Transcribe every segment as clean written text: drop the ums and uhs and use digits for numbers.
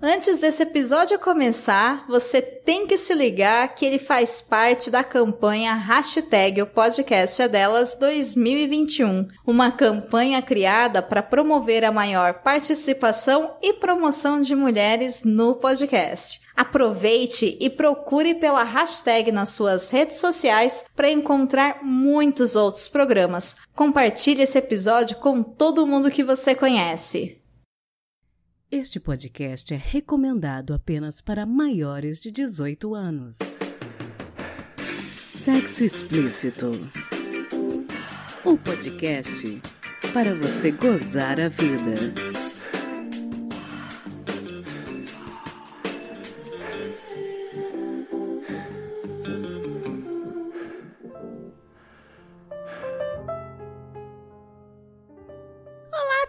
Antes desse episódio começar, você tem que se ligar que ele faz parte da campanha Hashtag o Podcast é Delas 2021, uma campanha criada para promover a maior participação e promoção de mulheres no podcast. Aproveite e procure pela hashtag nas suas redes sociais para encontrar muitos outros programas. Compartilhe esse episódio com todo mundo que você conhece. Este podcast é recomendado apenas para maiores de 18 anos. Sexo Explícito. Um podcast para você gozar a vida.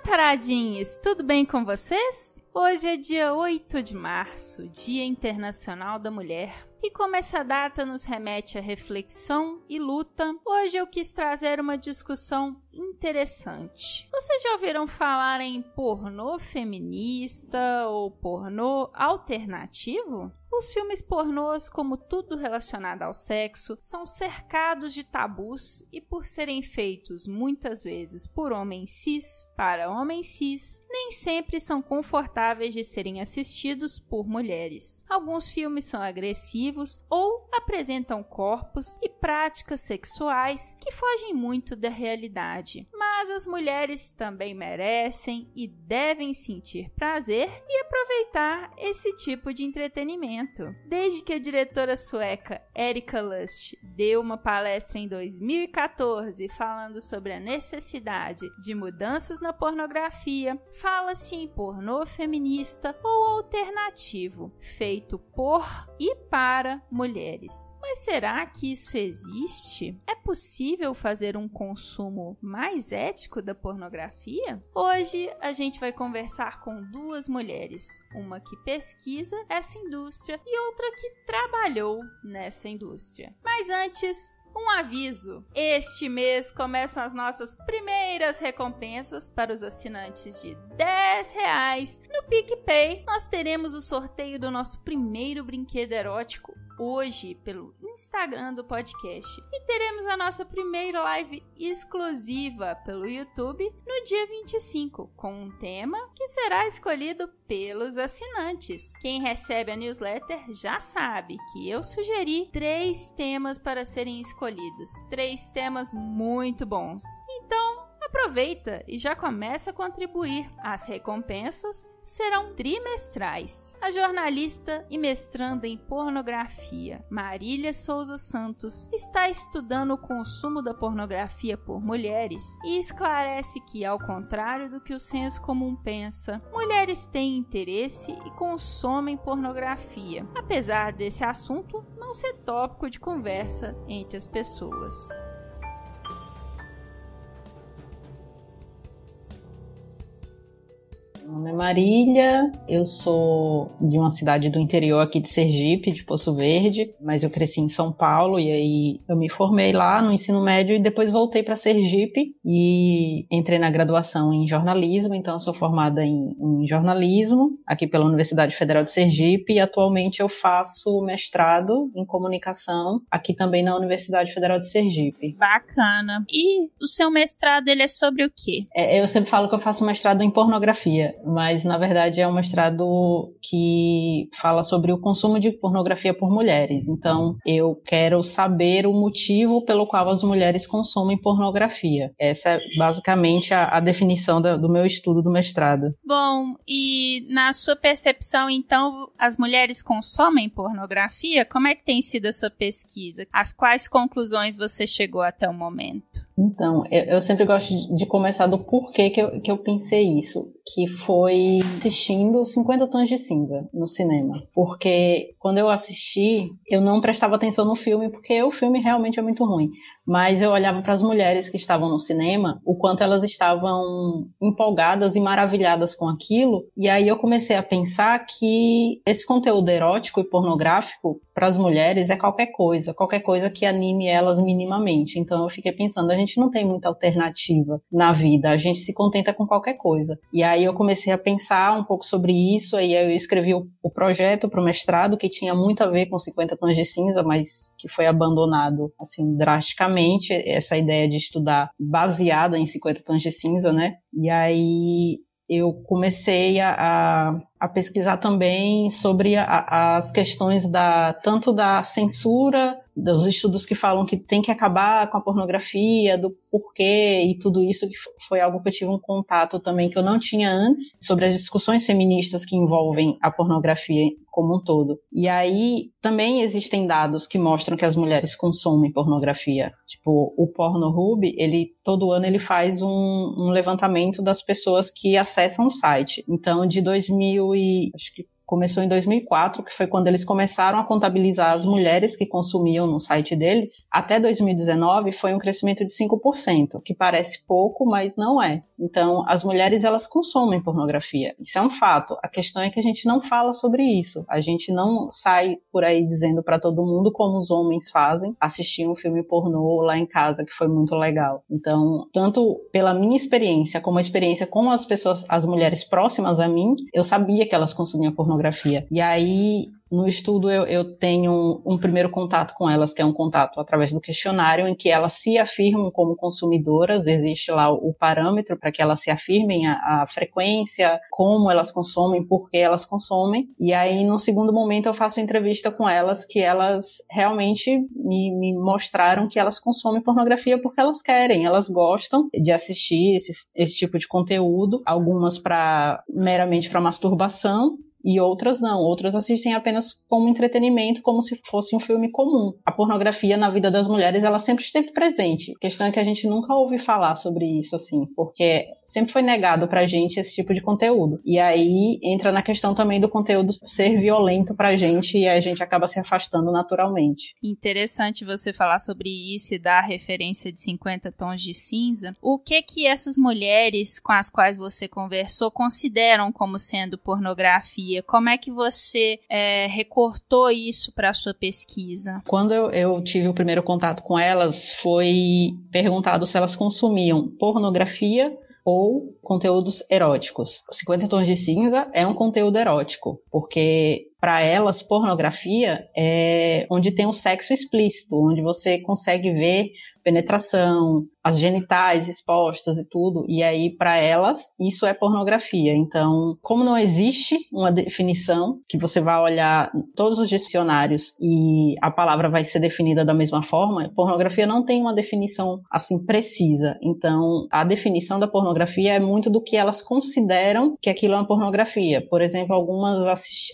Taradinhos, tudo bem com vocês? Hoje é dia 8 de março, Dia Internacional da Mulher. E como essa data nos remete à reflexão e luta, hoje eu quis trazer uma discussão interessante. Vocês já ouviram falar em pornô feminista ou pornô alternativo? Os filmes pornôs, como tudo relacionado ao sexo, são cercados de tabus e por serem feitos muitas vezes por homens cis para homens cis, nem sempre são confortáveis de serem assistidos por mulheres. Alguns filmes são agressivos ou apresentam corpos e práticas sexuais que fogem muito da realidade. Mas as mulheres também merecem e devem sentir prazer e aproveitar esse tipo de entretenimento. Desde que a diretora sueca Erika Lust deu uma palestra em 2014 falando sobre a necessidade de mudanças na pornografia, fala-se em pornô feminista ou alternativo, feito por e para mulheres. Mas será que isso existe? É possível fazer um consumo mais ético da pornografia? Hoje a gente vai conversar com duas mulheres, uma que pesquisa essa indústria e outra que trabalhou nessa indústria. Mas antes, um aviso. Este mês começam as nossas primeiras recompensas para os assinantes de R$10 no PicPay. Nós teremos o sorteio do nosso primeiro brinquedo erótico hoje pelo Instagram do podcast e teremos a nossa primeira live exclusiva pelo YouTube no dia 25 com um tema que será escolhido pelos assinantes. Quem recebe a newsletter já sabe que eu sugeri 3 temas para serem escolhidos, 3 temas muito bons. Então aproveita e já começa a contribuir. As recompensas serão trimestrais. A jornalista e mestranda em pornografia, Marília Souza Santos, está estudando o consumo da pornografia por mulheres e esclarece que, ao contrário do que o senso comum pensa, mulheres têm interesse e consomem pornografia, apesar desse assunto não ser tópico de conversa entre as pessoas. Meu nome é Marília, eu sou de uma cidade do interior aqui de Sergipe, de Poço Verde, mas eu cresci em São Paulo e aí eu me formei lá no ensino médio e depois voltei para Sergipe e entrei na graduação em jornalismo, então eu sou formada em jornalismo aqui pela Universidade Federal de Sergipe e atualmente eu faço mestrado em comunicação aqui também na Universidade Federal de Sergipe. Bacana. E o seu mestrado, ele é sobre o quê? Eu sempre falo que eu faço mestrado em pornografia, mas na verdade é um mestrado que fala sobre o consumo de pornografia por mulheres. Então eu quero saber o motivo pelo qual as mulheres consomem pornografia. Essa é basicamente a definição do meu estudo do mestrado. Bom, e na sua percepção, então, as mulheres consomem pornografia? Como é que tem sido a sua pesquisa? As quais conclusões você chegou até o momento? Então, eu sempre gosto de começar do porquê que eu pensei isso, que foi assistindo 50 Tons de Cinza no cinema. Porque quando eu assisti, eu não prestava atenção no filme, porque o filme realmente é muito ruim. mas eu olhava para as mulheres que estavam no cinema, o quanto elas estavam empolgadas e maravilhadas com aquilo, e aí eu comecei a pensar que esse conteúdo erótico e pornográfico para as mulheres é qualquer coisa que anime elas minimamente. Então eu fiquei pensando, a gente não tem muita alternativa na vida, a gente se contenta com qualquer coisa. E aí eu comecei a pensar um pouco sobre isso, aí eu escrevi o projeto para o mestrado, que tinha muito a ver com 50 Tons de Cinza, mas que foi abandonado assim drasticamente, essa ideia de estudar baseada em 50 Tons de Cinza, né? E aí eu comecei a pesquisar também sobre as questões tanto da censura, dos estudos que falam que tem que acabar com a pornografia, do porquê e tudo isso, que foi algo que eu tive um contato também que eu não tinha antes, sobre as discussões feministas que envolvem a pornografia como um todo. E aí também existem dados que mostram que as mulheres consomem pornografia. Tipo, o Pornhub, todo ano ele faz um levantamento das pessoas que acessam o site. Então, de 2000 acho que começou em 2004, que foi quando eles começaram a contabilizar as mulheres que consumiam no site deles. Até 2019 foi um crescimento de 5%, que parece pouco, mas não é. Então, as mulheres, elas consomem pornografia. Isso é um fato. A questão é que a gente não fala sobre isso. A gente não sai por aí dizendo para todo mundo como os homens fazem, assistir um filme pornô lá em casa, que foi muito legal. Então, tanto pela minha experiência, como a experiência com as pessoas, as mulheres próximas a mim, eu sabia que elas consumiam pornografia. E aí, no estudo, eu tenho um primeiro contato com elas, que é um contato através do questionário, em que elas se afirmam como consumidoras. Existe lá o parâmetro para que elas se afirmem a frequência, como elas consomem, por que elas consomem. E aí, no segundo momento, eu faço entrevista com elas, que elas realmente me mostraram que elas consomem pornografia porque elas querem, elas gostam de assistir esse tipo de conteúdo, algumas meramente para masturbação, e outras não, outras assistem apenas como entretenimento, como se fosse um filme comum. A pornografia na vida das mulheres, ela sempre esteve presente. A questão é que a gente nunca ouve falar sobre isso, assim, porque sempre foi negado pra gente esse tipo de conteúdo. E aí entra na questão também do conteúdo ser violento pra gente e a gente acaba se afastando naturalmente. Interessante você falar sobre isso e dar a referência de 50 Tons de Cinza. O que essas mulheres com as quais você conversou consideram como sendo pornografia? Como é que você recortou isso para a sua pesquisa? Quando eu tive o primeiro contato com elas, foi perguntado se elas consumiam pornografia ou conteúdos eróticos. 50 Tons de Cinza é um conteúdo erótico, porque para elas pornografia é onde tem o sexo explícito, onde você consegue ver penetração, as genitais expostas e tudo, e aí para elas isso é pornografia. Então, como não existe uma definição que você vai olhar em todos os dicionários e a palavra vai ser definida da mesma forma, pornografia não tem uma definição assim precisa. Então, a definição da pornografia é muito do que elas consideram que aquilo é uma pornografia. Por exemplo, algumas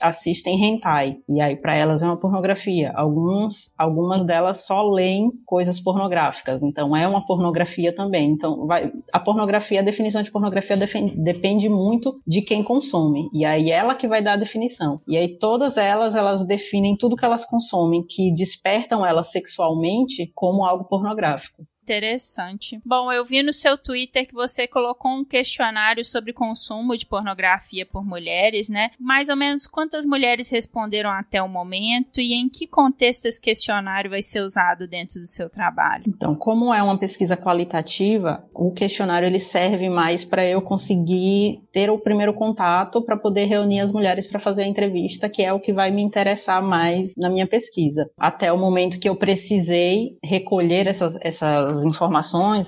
assistem hentai, e aí para elas é uma pornografia. Algumas delas só leem coisas pornográficas, então é uma pornografia também. Então a definição de pornografia depende muito de quem consome, e aí ela que vai dar a definição. E aí todas elas definem tudo que elas consomem que despertam elas sexualmente como algo pornográfico. Interessante. Bom, eu vi no seu Twitter que você colocou um questionário sobre consumo de pornografia por mulheres, né? Mais ou menos quantas mulheres responderam até o momento e em que contexto esse questionário vai ser usado dentro do seu trabalho? Então, como é uma pesquisa qualitativa, o questionário ele serve mais para eu conseguir ter o primeiro contato para poder reunir as mulheres para fazer a entrevista, que é o que vai me interessar mais na minha pesquisa. Até o momento que eu precisei recolher essas informações,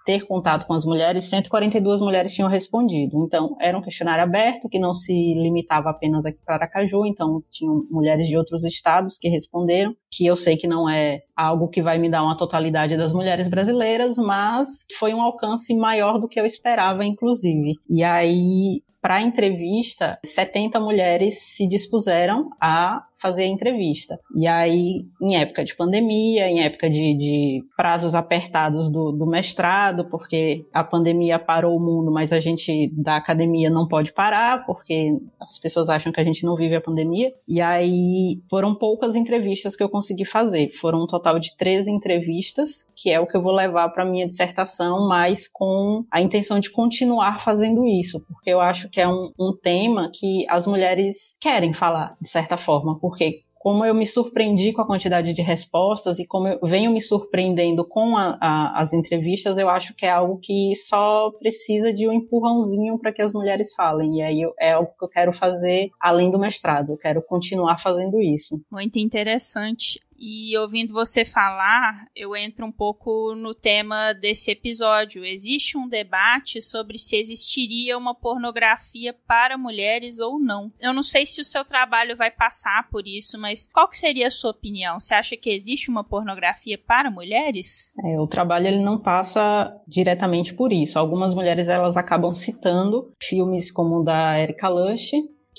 ter contato com as mulheres, 142 mulheres tinham respondido. Então, era um questionário aberto, que não se limitava apenas aqui para Aracaju, então tinham mulheres de outros estados que responderam, que eu sei que não é algo que vai me dar uma totalidade das mulheres brasileiras, mas foi um alcance maior do que eu esperava, inclusive. E aí, para a entrevista, 70 mulheres se dispuseram a fazer a entrevista. E aí, em época de pandemia, em época de prazos apertados do mestrado, porque a pandemia parou o mundo, mas a gente da academia não pode parar, porque as pessoas acham que a gente não vive a pandemia. E aí foram poucas entrevistas que eu consegui fazer. Foram um total de 13 entrevistas, que é o que eu vou levar para a minha dissertação, mas com a intenção de continuar fazendo isso, porque eu acho que é um tema que as mulheres querem falar, de certa forma, porque como eu me surpreendi com a quantidade de respostas e como eu venho me surpreendendo com as entrevistas, eu acho que é algo que só precisa de um empurrãozinho para que as mulheres falem. E aí é algo que eu quero fazer além do mestrado, eu quero continuar fazendo isso. Muito interessante. E ouvindo você falar, eu entro um pouco no tema desse episódio. Existe um debate sobre se existiria uma pornografia para mulheres ou não. Eu não sei se o seu trabalho vai passar por isso, mas qual que seria a sua opinião? Você acha que existe uma pornografia para mulheres? O trabalho ele não passa diretamente por isso. Algumas mulheres elas acabam citando filmes como o da Erika Lush,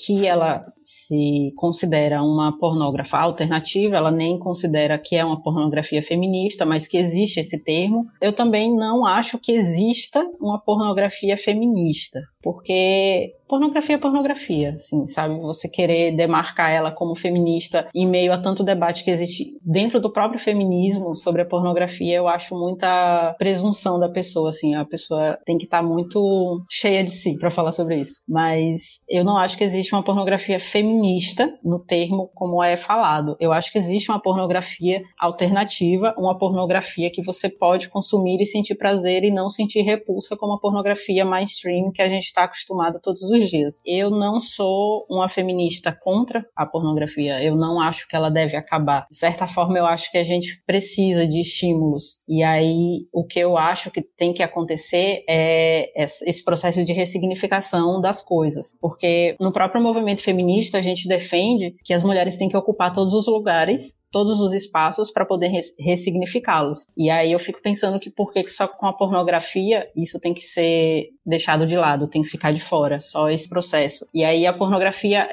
que ela se considera uma pornógrafa alternativa, ela nem considera que é uma pornografia feminista, mas que existe esse termo. Eu também não acho que exista uma pornografia feminista, porque pornografia é pornografia, assim, sabe? Você querer demarcar ela como feminista em meio a tanto debate que existe dentro do próprio feminismo sobre a pornografia, eu acho muita presunção da pessoa, assim, a pessoa tem que estar muito cheia de si para falar sobre isso. Mas eu não acho que existe uma pornografia feminista no termo como é falado. Eu acho que existe uma pornografia alternativa, uma pornografia que você pode consumir e sentir prazer e não sentir repulsa como a pornografia mainstream que a gente está acostumado todos os dias. Eu não sou uma feminista contra a pornografia, eu não acho que ela deve acabar. De certa forma, eu acho que a gente precisa de estímulos. E aí, o que eu acho que tem que acontecer é esse processo de ressignificação das coisas. Porque no próprio movimento feminista, a gente defende que as mulheres têm que ocupar todos os lugares, todos os espaços para poder ressignificá-los. E aí eu fico pensando que por que só com a pornografia isso tem que ser deixado de lado, tem que ficar de fora, só esse processo. E aí a pornografia,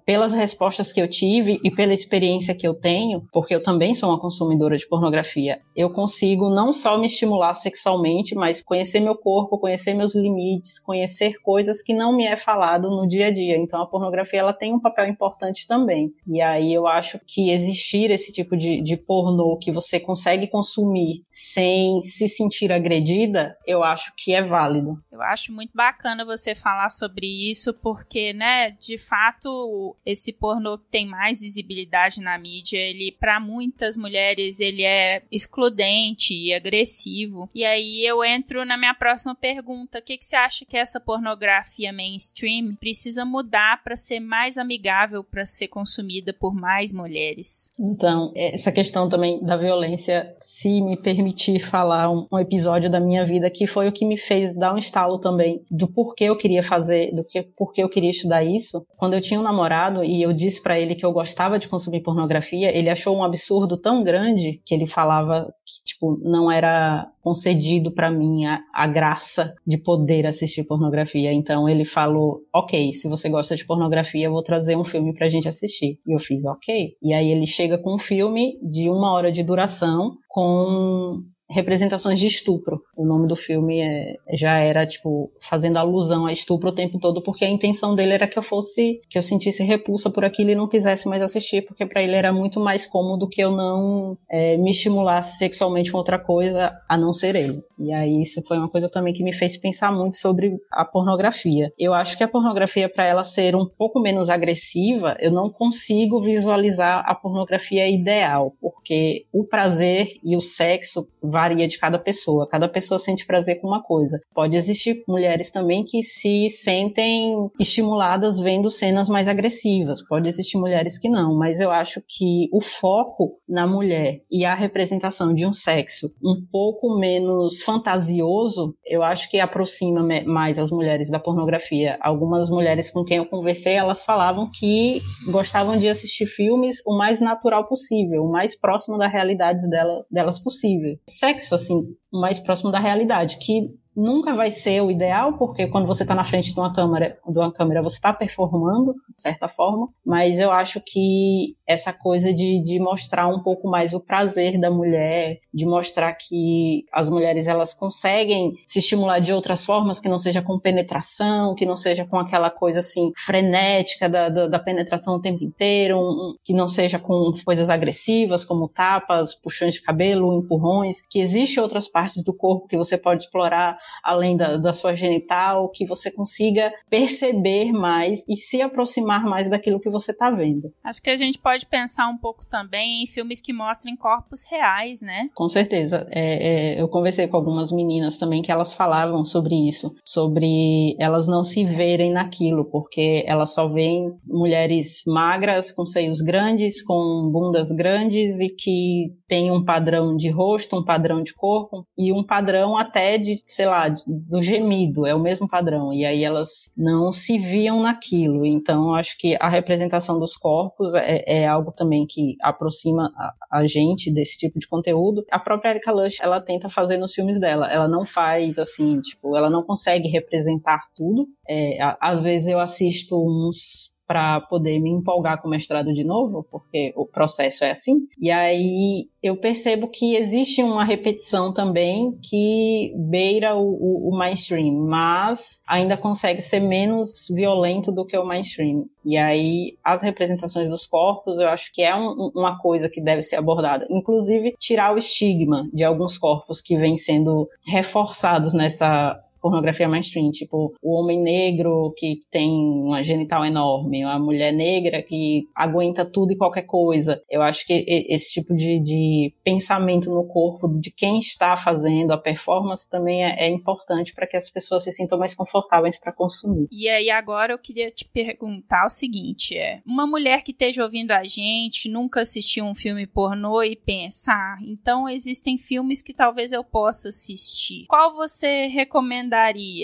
pelas respostas que eu tive e pela experiência que eu tenho, porque eu também sou uma consumidora de pornografia, eu consigo não só me estimular sexualmente, mas conhecer meu corpo, conhecer meus limites, conhecer coisas que não me é falado no dia a dia. Então a pornografia ela tem um papel importante também. E aí eu acho que existir esse tipo de pornô que você consegue consumir sem se sentir agredida, eu acho que é válido. Eu acho muito bacana você falar sobre isso, porque, né, de fato, esse pornô que tem mais visibilidade na mídia, ele, para muitas mulheres, ele é excludente e agressivo. E aí eu entro na minha próxima pergunta. O que você acha que essa pornografia mainstream precisa mudar para ser mais amigável para ser consumida por mais mulheres? Então, essa questão também da violência, se me permitir falar um episódio da minha vida que foi o que me fez dar um estalo também do porquê eu queria fazer, porquê eu queria estudar isso. Quando eu tinha um namorado e eu disse pra ele que eu gostava de consumir pornografia, ele achou um absurdo tão grande que ele falava que, não era concedido pra mim a graça de poder assistir pornografia. Então ele falou, ok, se você gosta de pornografia, eu vou trazer um filme pra gente assistir. E eu fiz, ok. E aí ele chega com um filme de 1 hora de duração com representações de estupro. O nome do filme já era, fazendo alusão a estupro o tempo todo, porque a intenção dele era que eu sentisse repulsa por aquilo e não quisesse mais assistir, porque para ele era muito mais cômodo que eu não me estimulasse sexualmente com outra coisa, a não ser ele. E aí isso foi uma coisa também que me fez pensar muito sobre a pornografia. Eu acho que a pornografia, para ela ser um pouco menos agressiva, eu não consigo visualizar a pornografia ideal, porque o prazer e o sexo varia de cada pessoa sente prazer com uma coisa. Pode existir mulheres também que se sentem estimuladas vendo cenas mais agressivas, pode existir mulheres que não, mas eu acho que o foco na mulher e a representação de um sexo um pouco menos fantasioso, eu acho que aproxima mais as mulheres da pornografia. Algumas mulheres com quem eu conversei, elas falavam que gostavam de assistir filmes o mais natural possível, o mais próximo da realidade delas possível. Sexo, assim, o mais próximo da realidade, que nunca vai ser o ideal, porque quando você está na frente de uma câmera você está performando, de certa forma, mas eu acho que essa coisa de mostrar um pouco mais o prazer da mulher, de mostrar que as mulheres elas conseguem se estimular de outras formas, que não seja com penetração, que não seja com aquela coisa assim frenética da penetração o tempo inteiro, que não seja com coisas agressivas como tapas, puxões de cabelo, empurrões, que existe outras partes do corpo que você pode explorar além da sua genital, que você consiga perceber mais e se aproximar mais daquilo que você está vendo. Acho que a gente pode pensar um pouco também em filmes que mostrem corpos reais, né? Com certeza. Eu conversei com algumas meninas também que elas falavam sobre isso, sobre elas não se verem naquilo, porque elas só veem mulheres magras, com seios grandes, com bundas grandes e que tem um padrão de rosto, um padrão de corpo e um padrão até de, sei lá, do gemido, é o mesmo padrão. E aí elas não se viam naquilo. Então, eu acho que a representação dos corpos é algo também que aproxima a gente desse tipo de conteúdo. A própria Erika Lush, ela tenta fazer nos filmes dela. Ela não faz assim, tipo, ela não consegue representar tudo. Às vezes eu assisto uns para poder me empolgar com o mestrado de novo, porque o processo é assim. E aí eu percebo que existe uma repetição também que beira o mainstream, mas ainda consegue ser menos violento do que o mainstream. E aí as representações dos corpos eu acho que é uma coisa que deve ser abordada. Inclusive tirar o estigma de alguns corpos que vêm sendo reforçados nessa pornografia mainstream, tipo o homem negro que tem uma genital enorme, a mulher negra que aguenta tudo e qualquer coisa. Eu acho que esse tipo de pensamento no corpo de quem está fazendo a performance também é importante para que as pessoas se sintam mais confortáveis para consumir. E aí agora eu queria te perguntar o seguinte, uma mulher que esteja ouvindo a gente, nunca assistiu um filme pornô e pensa, então existem filmes que talvez eu possa assistir. Qual você recomendaria,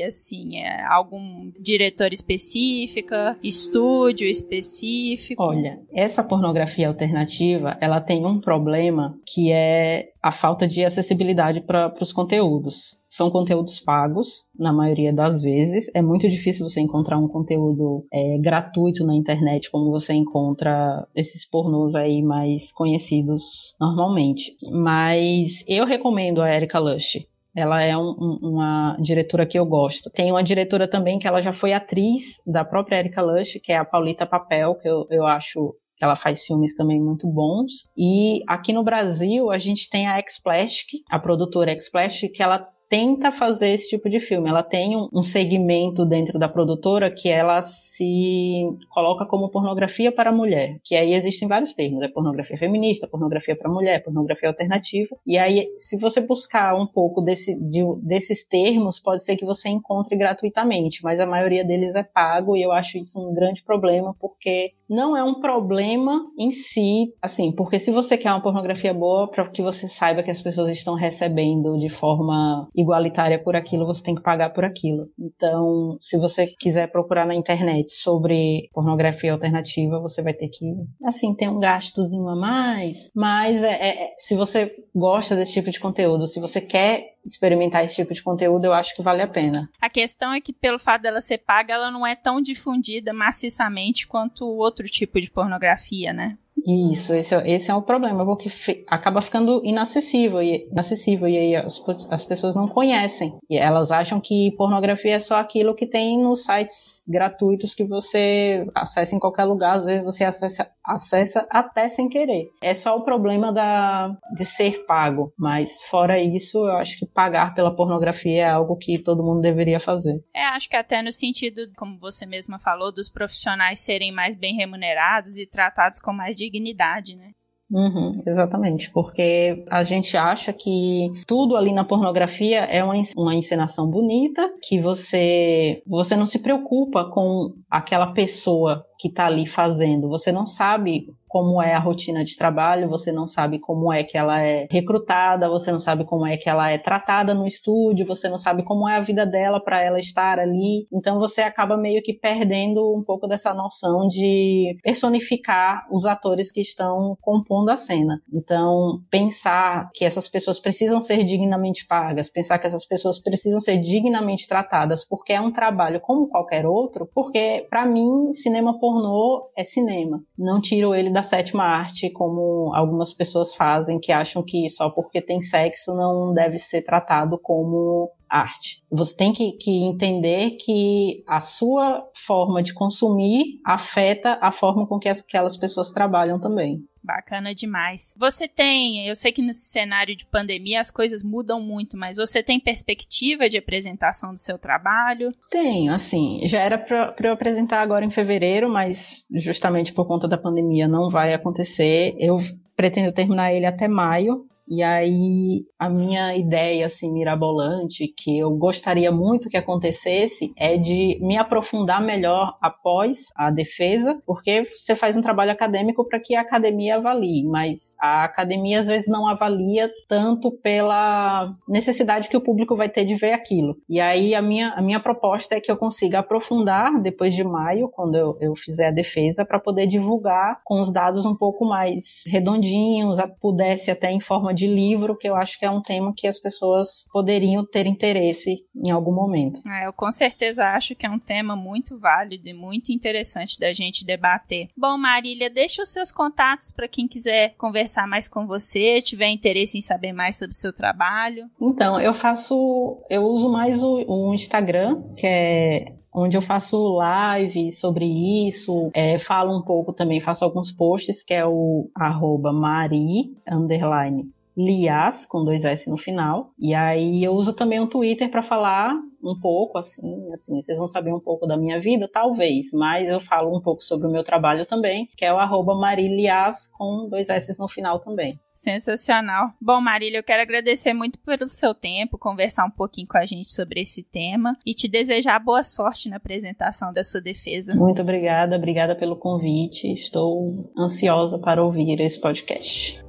assim, algum diretor específico, estúdio específico? Olha, essa pornografia alternativa, ela tem um problema que é a falta de acessibilidade para os conteúdos. São conteúdos pagos, na maioria das vezes. É muito difícil você encontrar um conteúdo gratuito na internet, como você encontra esses pornôs aí mais conhecidos normalmente. Mas eu recomendo a Erika Lush. Ela é uma diretora que eu gosto. Tem uma diretora também que ela já foi atriz da própria Erika Lush, que é a Paulita Papel, que eu acho que ela faz filmes também muito bons. E aqui no Brasil a gente tem a X-Plastic, a produtora X-Plastic, que ela tenta fazer esse tipo de filme. Ela tem um segmento dentro da produtora que ela se coloca como pornografia para a mulher, que aí existem vários termos, pornografia feminista, pornografia para mulher, pornografia alternativa, e aí se você buscar um pouco desses termos, pode ser que você encontre gratuitamente, mas a maioria deles é pago e eu acho isso um grande problema, porque não é um problema em si, assim, porque se você quer uma pornografia boa, para que você saiba que as pessoas estão recebendo de forma igualitária por aquilo, você tem que pagar por aquilo. Então, se você quiser procurar na internet sobre pornografia alternativa, você vai ter que, assim, ter um gastozinho a mais. Mas se você gosta desse tipo de conteúdo, se você quer experimentar esse tipo de conteúdo, eu acho que vale a pena. A questão é que pelo fato dela ser paga, ela não é tão difundida maciçamente quanto outro tipo de pornografia, né? Isso, esse é o problema, porque acaba ficando inacessível e aí as pessoas não conhecem. E elas acham que pornografia é só aquilo que tem nos sites gratuitos que você acessa em qualquer lugar, às vezes você acessa até sem querer. É só o problema de ser pago, mas fora isso, eu acho que pagar pela pornografia é algo que todo mundo deveria fazer. Acho que até no sentido, como você mesma falou, dos profissionais serem mais bem remunerados e tratados com mais dignidade, né? Exatamente, porque a gente acha que tudo ali na pornografia é uma encenação bonita, que você não se preocupa com aquela pessoa que está ali fazendo, você não sabe como é a rotina de trabalho, você não sabe como é que ela é recrutada, você não sabe como é que ela é tratada no estúdio, você não sabe como é a vida dela para ela estar ali. Então você acaba meio que perdendo um pouco dessa noção de personificar os atores que estão compondo a cena. Então, pensar que essas pessoas precisam ser dignamente pagas, pensar que essas pessoas precisam ser dignamente tratadas, porque é um trabalho como qualquer outro, porque, para mim, cinema pornô é cinema. Não tiro ele da sétima arte, como algumas pessoas fazem, que acham que só porque tem sexo não deve ser tratado como arte. Você tem que entender que a sua forma de consumir afeta a forma com que aquelas pessoas trabalham também. Bacana demais. Eu sei que nesse cenário de pandemia as coisas mudam muito, mas você tem perspectiva de apresentação do seu trabalho? Tenho, assim, já era para eu apresentar agora em fevereiro, mas justamente por conta da pandemia não vai acontecer. Eu pretendo terminar ele até maio. E aí, a minha ideia, assim, mirabolante, que eu gostaria muito que acontecesse, é de me aprofundar melhor após a defesa, porque você faz um trabalho acadêmico para que a academia avalie, mas a academia às vezes não avalia tanto pela necessidade que o público vai ter de ver aquilo. E aí, a minha proposta é que eu consiga aprofundar depois de maio, quando eu fizer a defesa, para poder divulgar com os dados um pouco mais redondinhos, pudesse até em forma de livro, que eu acho que é um tema que as pessoas poderiam ter interesse em algum momento. Eu com certeza acho que é um tema muito válido e muito interessante da gente debater. Bom, Marília, deixa os seus contatos para quem quiser conversar mais com você, tiver interesse em saber mais sobre o seu trabalho. Então, eu uso mais o Instagram, que é onde eu faço live sobre isso, falo um pouco também, faço alguns posts, que é o @Mari_Lias, com 2 S no final. E aí eu uso também o Twitter para falar um pouco, assim, vocês vão saber um pouco da minha vida, talvez, mas eu falo um pouco sobre o meu trabalho também, que é o @Marilias, com 2 S no final também. Sensacional. Bom, Marília, eu quero agradecer muito pelo seu tempo, conversar um pouquinho com a gente sobre esse tema e te desejar boa sorte na apresentação da sua defesa. Muito obrigada pelo convite, estou ansiosa para ouvir esse podcast.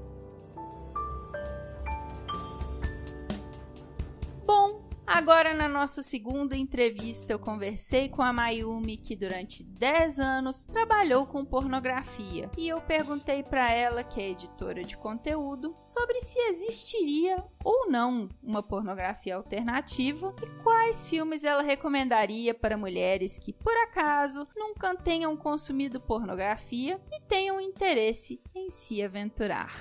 Agora, na nossa segunda entrevista, eu conversei com a Mayumi, que durante 10 anos trabalhou com pornografia. E eu perguntei para ela, que é editora de conteúdo, sobre se existiria ou não uma pornografia alternativa e quais filmes ela recomendaria para mulheres que, por acaso, nunca tenham consumido pornografia e tenham interesse em se aventurar.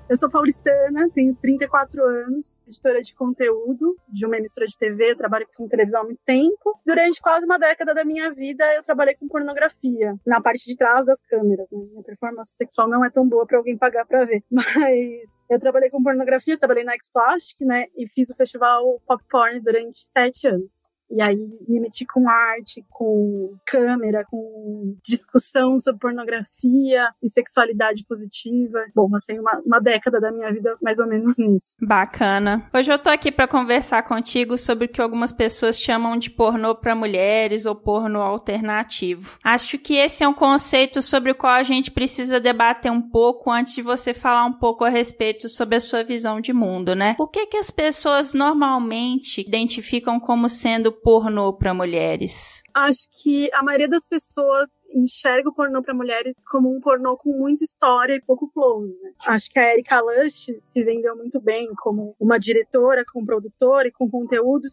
Eu sou paulistana, tenho 34 anos, editora de conteúdo de uma emissora de TV, eu trabalho com televisão há muito tempo. Durante quase uma década da minha vida, eu trabalhei com pornografia, na parte de trás das câmeras, né? Minha performance sexual não é tão boa para alguém pagar para ver, mas eu trabalhei com pornografia, trabalhei na X-Plastic, né? E fiz o festival Pop Porn durante 7 anos. E aí me meti com arte, com câmera, com discussão sobre pornografia e sexualidade positiva. Bom, passei uma década da minha vida mais ou menos nisso. Bacana. Hoje eu tô aqui para conversar contigo sobre o que algumas pessoas chamam de pornô para mulheres ou pornô alternativo. Acho que esse é um conceito sobre o qual a gente precisa debater um pouco antes de você falar um pouco a respeito sobre a sua visão de mundo, né? O que as pessoas normalmente identificam como sendo pornô para mulheres? Acho que a maioria das pessoas enxerga o pornô para mulheres como um pornô com muita história e pouco close, né? Acho que a Erika Lush se vendeu muito bem como uma diretora, como produtora e com conteúdo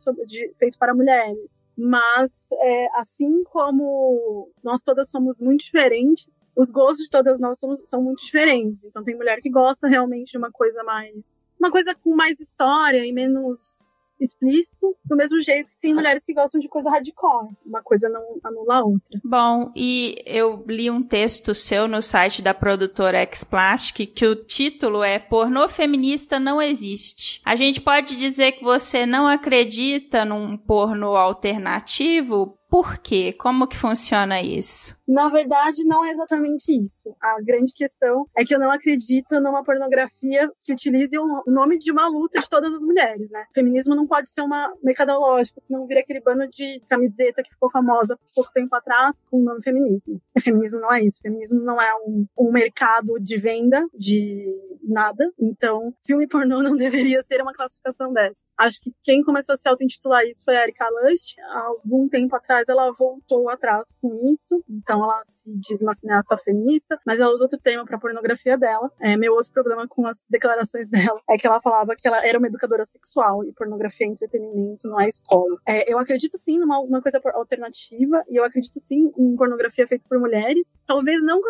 feito para mulheres. Mas, assim como nós todas somos muito diferentes, os gostos de todas nós são muito diferentes. Então tem mulher que gosta realmente de uma coisa com mais história e menos explícito, do mesmo jeito que tem mulheres que gostam de coisa hardcore. Uma coisa não anula a outra. Bom, e eu li um texto seu no site da produtora X-Plastic que o título é Pornô Feminista Não Existe. A gente pode dizer que você não acredita num pornô alternativo Por quê? Como que funciona isso? Na verdade, não é exatamente isso. A grande questão é que eu não acredito numa pornografia que utilize o nome de uma luta de todas as mulheres, né? O feminismo não pode ser uma mercadológica, senão vira aquele bando de camiseta que ficou famosa pouco tempo atrás com o nome feminismo. O feminismo não é isso. O feminismo não é um mercado de venda de nada. Então, filme pornô não deveria ser uma classificação dessa. Acho que quem começou a se auto-intitular isso foi a Erika Lust. Há algum tempo atrás ela voltou atrás com isso. Então ela se diz uma cineasta feminista, mas ela usa outro termo para a pornografia dela. Meu outro problema com as declarações dela é que ela falava que ela era uma educadora sexual e pornografia é entretenimento, não é escola. Eu acredito sim numa coisa alternativa e eu acredito sim em pornografia feita por mulheres. Talvez não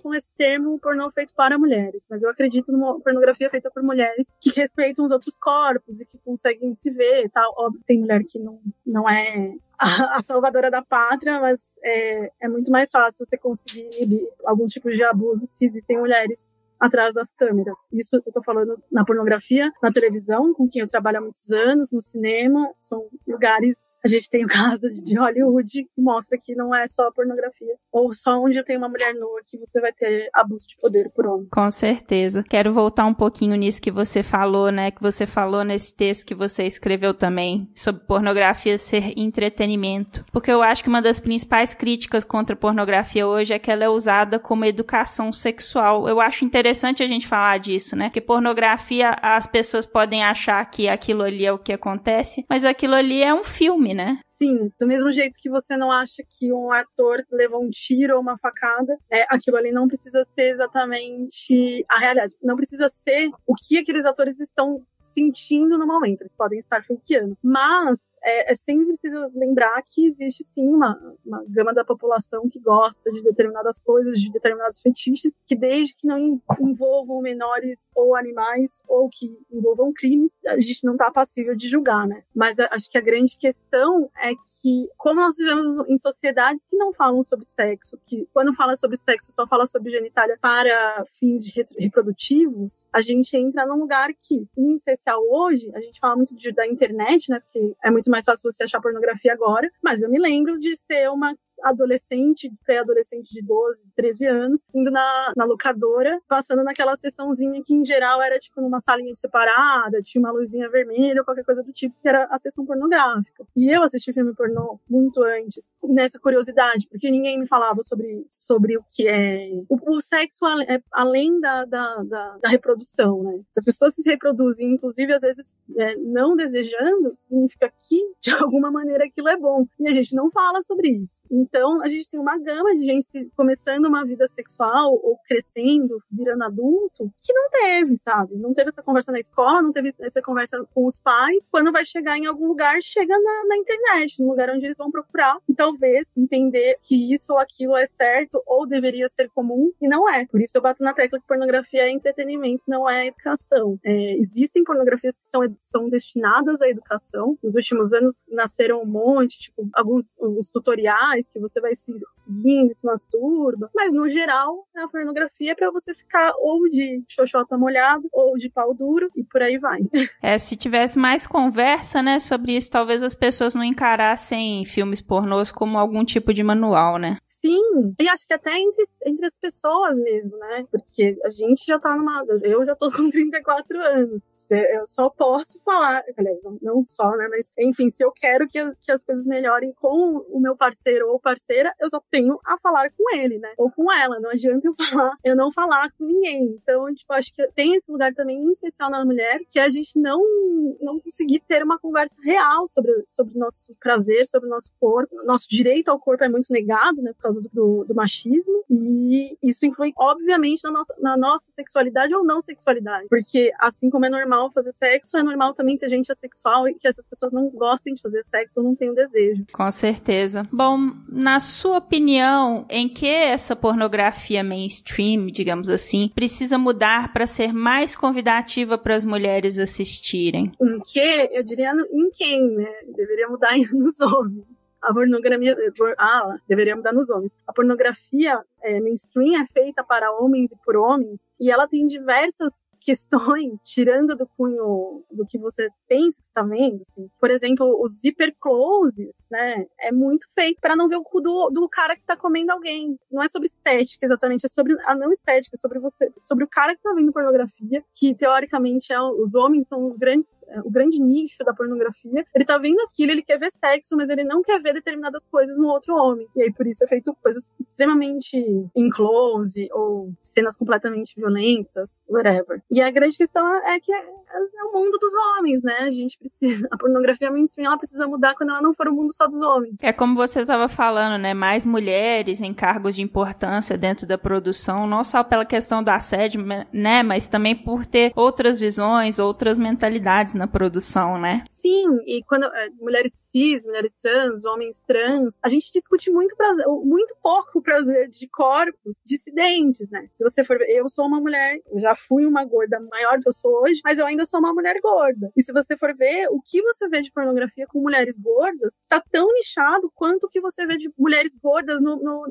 com esse termo pornô feito para mulheres, mas eu acredito numa pornografia feita por mulheres que respeitam os outros corpos e que conseguem se ver e tal. Óbvio, tem mulher que não é a salvadora da pátria, mas é muito mais fácil você conseguir algum tipo de abuso se existem mulheres atrás das câmeras. Isso eu tô falando na pornografia, na televisão, com quem eu trabalho há muitos anos, no cinema, são lugares. A gente tem o caso de Hollywood, que mostra que não é só pornografia. Ou só onde tem uma mulher nua que você vai ter abuso de poder por homem. Com certeza. Quero voltar um pouquinho nisso que você falou, né? Que você falou nesse texto que você escreveu também, sobre pornografia ser entretenimento. Porque eu acho que uma das principais críticas contra a pornografia hoje é que ela é usada como educação sexual. Eu acho interessante a gente falar disso, né? Que pornografia, as pessoas podem achar que aquilo ali é o que acontece, mas aquilo ali é um filme, né? Sim, do mesmo jeito que você não acha que um ator levou um tiro ou uma facada, aquilo ali não precisa ser exatamente a realidade. Não precisa ser o que aqueles atores estão sentindo no momento. Eles podem estar fakeando. Mas é sempre preciso lembrar que existe sim uma gama da população que gosta de determinadas coisas, de determinados fetiches, que desde que não envolvam menores ou animais ou que envolvam crimes, a gente não está passível de julgar, né? Mas acho que a grande questão é que, como nós vivemos em sociedades que não falam sobre sexo, que quando fala sobre sexo só fala sobre genitália para fins reprodutivos, a gente entra num lugar que, em especial hoje, a gente fala muito da internet, né? Porque é muito mais fácil você achar pornografia agora, mas eu me lembro de ser uma adolescente, pré-adolescente de 12, 13 anos, indo na locadora, passando naquela sessãozinha que em geral era tipo numa salinha separada, tinha uma luzinha vermelha ou qualquer coisa do tipo, que era a sessão pornográfica. E eu assisti filme pornô muito antes, nessa curiosidade, porque ninguém me falava sobre o que é o sexo além da reprodução, né? Se as pessoas se reproduzem, inclusive às vezes não desejando, significa que de alguma maneira aquilo é bom. E a gente não fala sobre isso. Então, a gente tem uma gama de gente começando uma vida sexual ou crescendo, virando adulto, que não teve, sabe? Não teve essa conversa na escola, não teve essa conversa com os pais. Quando vai chegar em algum lugar, chega na internet, no lugar onde eles vão procurar. E talvez entender que isso ou aquilo é certo ou deveria ser comum, e não é. Por isso eu bato na tecla que pornografia é entretenimento, não é educação. Existem pornografias que são destinadas à educação. Nos últimos anos nasceram um monte, tipo, os tutoriais que você vai seguindo, se masturba. Mas, no geral, a pornografia é pra você ficar ou de xoxota molhado, ou de pau duro, e por aí vai. Se tivesse mais conversa, né, sobre isso, talvez as pessoas não encarassem filmes pornôs como algum tipo de manual, né? Sim, e acho que até entre as pessoas mesmo, né? Porque a gente já tá eu já tô com 34 anos. Eu só posso falar, aliás, não só, né, mas enfim, se eu quero que as coisas melhorem com o meu parceiro ou parceira, eu só tenho a falar com ele, né, ou com ela, não adianta eu não falar com ninguém. Então, tipo, acho que tem esse lugar também, em especial na mulher, que a gente não conseguir ter uma conversa real sobre o nosso prazer, sobre o nosso corpo. Nosso direito ao corpo é muito negado, né, por causa do machismo, e isso influi, obviamente, na nossa sexualidade ou não sexualidade, porque assim como é normal fazer sexo, é normal também ter gente assexual e que essas pessoas não gostem de fazer sexo ou não tenham desejo. Com certeza. Bom, na sua opinião, em que essa pornografia mainstream, digamos assim, precisa mudar para ser mais convidativa para as mulheres assistirem? Em que? Eu diria em quem, né? Deveria mudar nos homens. A pornografia... deveria mudar nos homens. A pornografia mainstream é feita para homens e por homens, e ela tem diversas questões, tirando do cunho do que você pensa que você tá vendo, assim. Por exemplo, os hipercloses, né, é muito feito para não ver o cu do cara que tá comendo alguém. Não é sobre estética exatamente, é sobre a não estética, é sobre você, sobre o cara que tá vendo pornografia, que teoricamente os homens são o grande nicho da pornografia. Ele tá vendo aquilo, ele quer ver sexo, mas ele não quer ver determinadas coisas no outro homem. E aí por isso é feito coisas extremamente in close ou cenas completamente violentas, whatever. E a grande questão é que é o mundo dos homens, né? A gente precisa, a pornografia mainstream, ela precisa mudar quando ela não for o mundo só dos homens. É como você estava falando, né? Mais mulheres em cargos de importância dentro da produção, não só pela questão do assédio, né? Mas também por ter outras visões, outras mentalidades na produção, né? Sim, e quando mulheres cis, mulheres trans, homens trans, a gente discute muito pouco o prazer de corpos dissidentes, né? Se você for ver, eu sou uma mulher, já fui uma gorda maior do que eu sou hoje, mas eu ainda sou uma mulher gorda. E se você for ver, o que você vê de pornografia com mulheres gordas está tão nichado quanto o que você vê de mulheres gordas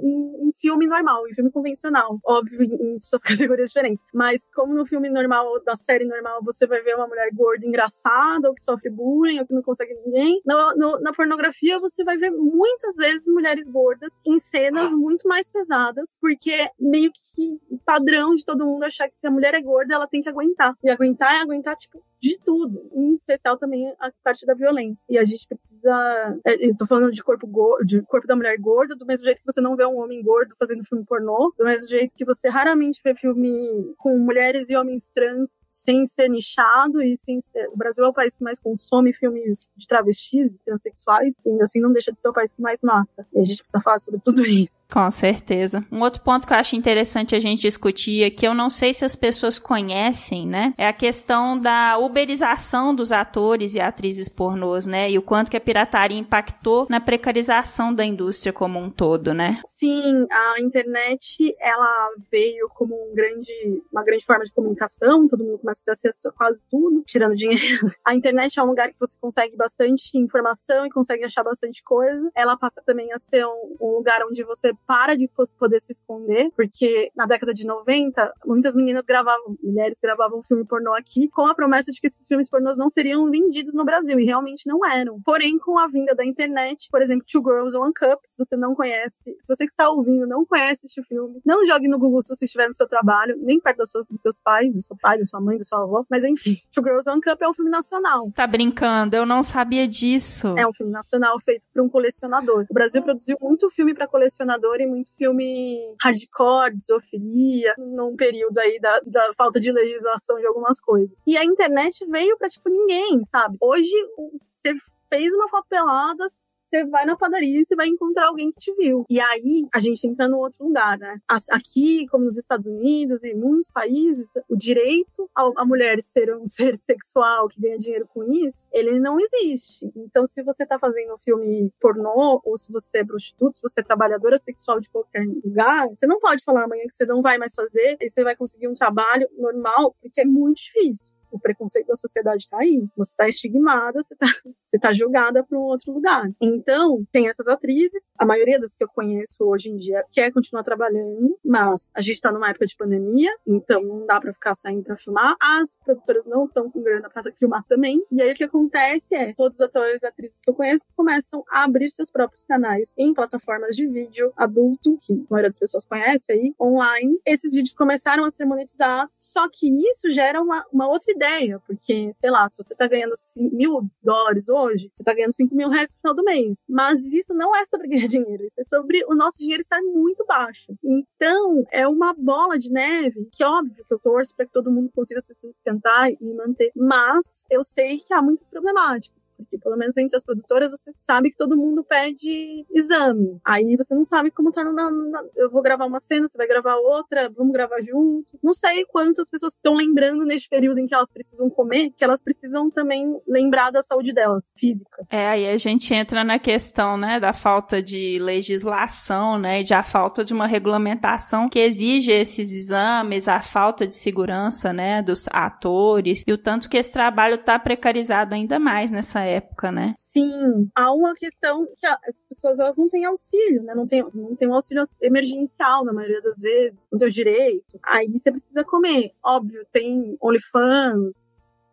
em filme normal, em filme convencional. Óbvio, em suas categorias diferentes. Mas como no filme normal, da série normal, você vai ver uma mulher gorda engraçada, ou que sofre bullying, ou que não consegue ninguém, na pornografia você vai ver muitas vezes mulheres gordas em cenas muito mais pesadas, porque meio que padrão de todo mundo achar que se a mulher é gorda, ela tem que aguentar. E aguentar é aguentar, tipo, de tudo. Em especial também a parte da violência. E a gente precisa... Eu tô falando de corpo da mulher gorda, do mesmo jeito que você não vê um homem gordo fazendo filme pornô, do mesmo jeito que você raramente vê filme com mulheres e homens trans sem ser nichado e sem ser... O Brasil é o país que mais consome filmes de travestis e transexuais, e ainda assim não deixa de ser o país que mais mata. E a gente precisa falar sobre tudo isso. Com certeza. Um outro ponto que eu acho interessante a gente discutir, que eu não sei se as pessoas conhecem, né, é a questão da uberização dos atores e atrizes pornôs, né, e o quanto que a pirataria impactou na precarização da indústria como um todo, né? Sim, a internet, ela veio como uma grande forma de comunicação, todo mundo começa a ter acesso a quase tudo, tirando dinheiro. A internet é um lugar que você consegue bastante informação e consegue achar bastante coisa. Ela passa também a ser um lugar onde você para de poder se esconder, porque na década de 90, muitas mulheres gravavam filme pornô aqui com a promessa de que esses filmes pornôs não seriam vendidos no Brasil, e realmente não eram. Porém, com a vinda da internet, por exemplo, Two Girls, One Cup, se você não conhece, se você que está ouvindo não conhece este filme, não jogue no Google se você estiver no seu trabalho, nem perto dos seus pais, do seu pai, da sua mãe, da sua avó, mas enfim, Two Girls, One Cup é um filme nacional. Você tá brincando? Eu não sabia disso. É um filme nacional feito por um colecionador. O Brasil produziu muito filme para colecionador e muito filme hardcore, de zoofilia, num período aí da falta de legislação de algumas coisas. E a internet veio pra, tipo, ninguém, sabe? Hoje, você fez uma foto pelada, você vai na padaria e você vai encontrar alguém que te viu. E aí, a gente entra no outro lugar, né? Aqui, como nos Estados Unidos e muitos países, o direito a mulher ser um ser sexual que ganha dinheiro com isso, ele não existe. Então, se você tá fazendo um filme pornô, ou se você é prostituta, se você é trabalhadora sexual de qualquer lugar, você não pode falar amanhã que você não vai mais fazer e você vai conseguir um trabalho normal, porque é muito difícil. O preconceito da sociedade tá aí. Você tá estigmada, você tá julgada para um outro lugar. Então, tem essas atrizes, a maioria das que eu conheço hoje em dia quer continuar trabalhando, mas a gente tá numa época de pandemia, então não dá pra ficar saindo pra filmar. As produtoras não estão com grana pra filmar também. E aí o que acontece é, todos os atores e atrizes que eu conheço começam a abrir seus próprios canais em plataformas de vídeo adulto, que a maioria das pessoas conhece aí, online. Esses vídeos começaram a ser monetizados, só que isso gera uma outra ideia, porque, sei lá, se você tá ganhando $1.000 hoje, você tá ganhando R$5.000 no final do mês. Mas isso não é sobre ganhar dinheiro, isso é sobre o nosso dinheiro estar muito baixo. Então, é uma bola de neve, que óbvio que eu torço para que todo mundo consiga se sustentar e manter, mas eu sei que há muitas problemáticas. Porque, pelo menos entre as produtoras, você sabe que todo mundo pede exame. Aí você não sabe como tá eu vou gravar uma cena, você vai gravar outra, vamos gravar junto. Não sei quantas pessoas estão lembrando neste período em que elas precisam comer, que elas precisam também lembrar da saúde delas, física. Aí a gente entra na questão, né, da falta de legislação, né, e de a falta de uma regulamentação que exige esses exames, a falta de segurança, né, dos atores, e o tanto que esse trabalho tá precarizado ainda mais nessa época, né? Sim, há uma questão que as pessoas elas não têm auxílio, né? Não tem um auxílio emergencial na maioria das vezes, não tem o direito. Aí você precisa comer. Óbvio, tem OnlyFans,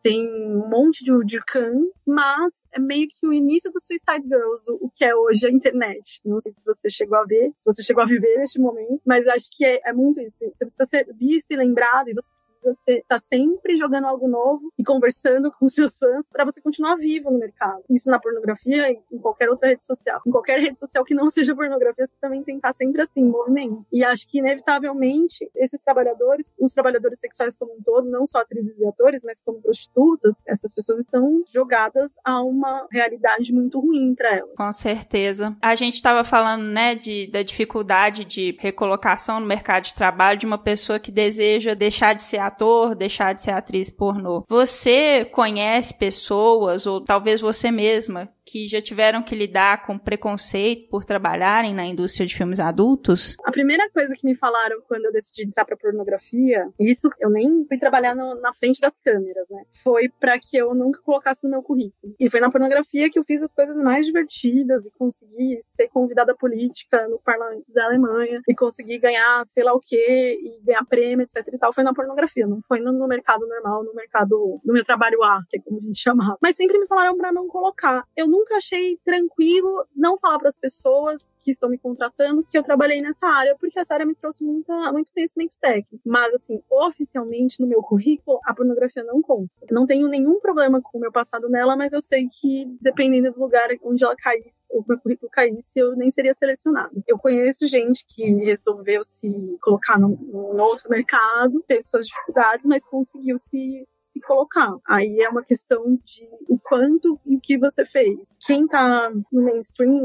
tem um monte de can, mas é meio que o início do Suicide Girls, o que é hoje a internet. Não sei se você chegou a ver, se você chegou a viver neste momento, mas acho que é muito isso. Você precisa ser visto e lembrado, e você você tá sempre jogando algo novo e conversando com seus fãs para você continuar vivo no mercado. Isso na pornografia e em qualquer outra rede social. Em qualquer rede social que não seja pornografia, você também tem que estar sempre assim, em movimento. E acho que, inevitavelmente, esses trabalhadores, os trabalhadores sexuais como um todo, não só atrizes e atores, mas como prostitutas, essas pessoas estão jogadas a uma realidade muito ruim para elas. Com certeza. A gente estava falando, né, da dificuldade de recolocação no mercado de trabalho de uma pessoa que deseja deixar de ser ator, deixar de ser atriz pornô. Você conhece pessoas, ou talvez você mesma, que já tiveram que lidar com preconceito por trabalharem na indústria de filmes adultos? A primeira coisa que me falaram quando eu decidi entrar pra pornografia, isso eu nem fui trabalhar na frente das câmeras, né? Foi pra que eu nunca colocasse no meu currículo. E foi na pornografia que eu fiz as coisas mais divertidas e consegui ser convidada política no parlamento da Alemanha e consegui ganhar sei lá o quê e ganhar prêmio, etc e tal. Foi na pornografia, não foi no mercado normal, no mercado do meu trabalho A, que é como a gente chamava. Mas sempre me falaram pra não colocar. Eu nunca achei tranquilo não falar para as pessoas que estão me contratando que eu trabalhei nessa área, porque essa área me trouxe muito conhecimento técnico. Mas, assim, oficialmente no meu currículo, a pornografia não consta. Eu não tenho nenhum problema com o meu passado nela, mas eu sei que, dependendo do lugar onde ela caísse, o meu currículo caísse, eu nem seria selecionada. Eu conheço gente que resolveu se colocar no outro mercado, teve suas dificuldades, mas conseguiu se colocar. Aí é uma questão de o quanto e o que você fez. Quem tá no mainstream,